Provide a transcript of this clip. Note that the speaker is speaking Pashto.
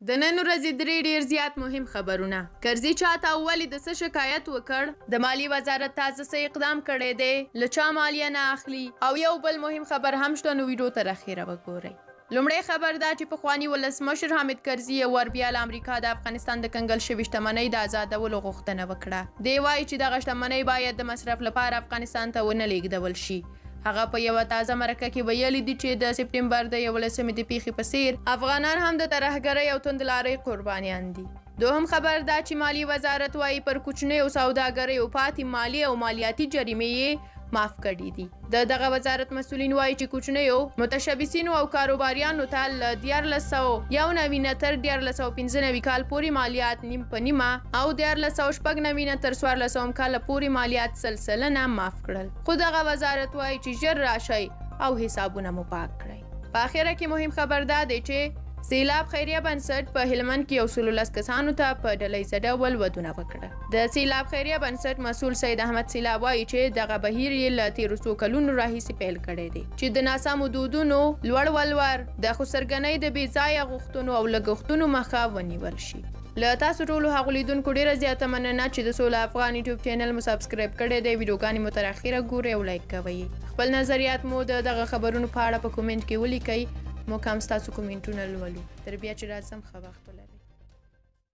د نن ورځې درې ډیر زیات مهم خبرونه. کرزي چاته ولې د څه شکایت وکړ؟ د مالیې وزارت تازه څه اقدام کړی دی؟ له چا مالیه نه اخلي؟ او یو بل مهم خبر هم شته، نو ویډیو تر اخیره وګورئ. لومړی خبر دا چې پخواني ولسمشر حامد کرزي یو ور بیا له امریکا د افغانستان د کنګل شوې شتمنۍ د آزادولو غوښتنه وکړه. دی وایي چې دغه شتمنۍ باید د مصرف لپاره افغانستان ته ونه لیږدول شي. هغه په یوه تازه مرکه کې ویلي دي چې د سپټمبر د 11مې د پیښې په څیر افغانان هم د ترهګرۍ او توندلارۍ قربانیان دي. دوهم خبر دا چې مالیې وزارت وایي پر کوچنیو سوداګریو پاتې مالی او مالیاتي جریمې یې معاف کړي دي. دغه وزارت مسؤلین وایي چې کوچنیو متشبثینو او کاروباریانو ته له 1491 تر 1495 کال پورې مالیات نیم په نیمه او 1496 تر 1400 کال پورې مالیات سلسله معاف کړل. خو دغه وزارت وایي چې ژر راشئ او حسابونه مو پاک کړئ. په اخره کې مهم خبر دا دی چې سیلاب خیریه بنسټ په هلمند کې 110 کسانو ته په ډلهییزه ډول ودونه وکړه. د سیلاب خیریه بنسټ مسؤل سید احمد سیلاب وایي چې دغه بهیر یې له 1300 کلونو راهیسې پیل کړی دی چې د ناسمو دودونو لوړ ولور د خسرګنۍ د بې ځایه غوښتنو او لګښتونو مخه ونیول شي. له تاسو ټولو هغو لیدونکو ډیره زیاته مننه چې د سوله افغان یوټیوب چینل مو سبسکرایب کړی دی. ویډیوګانې مو تر اخیره ګورئ او لایک کوئ. خپل نظریات مو دغه خبرونو په اړه په کومنټ کې ولیکئ. موږ هم ستاسو کومنټونه لولو. تر بیا چې راځم ښه وخت ولرئ.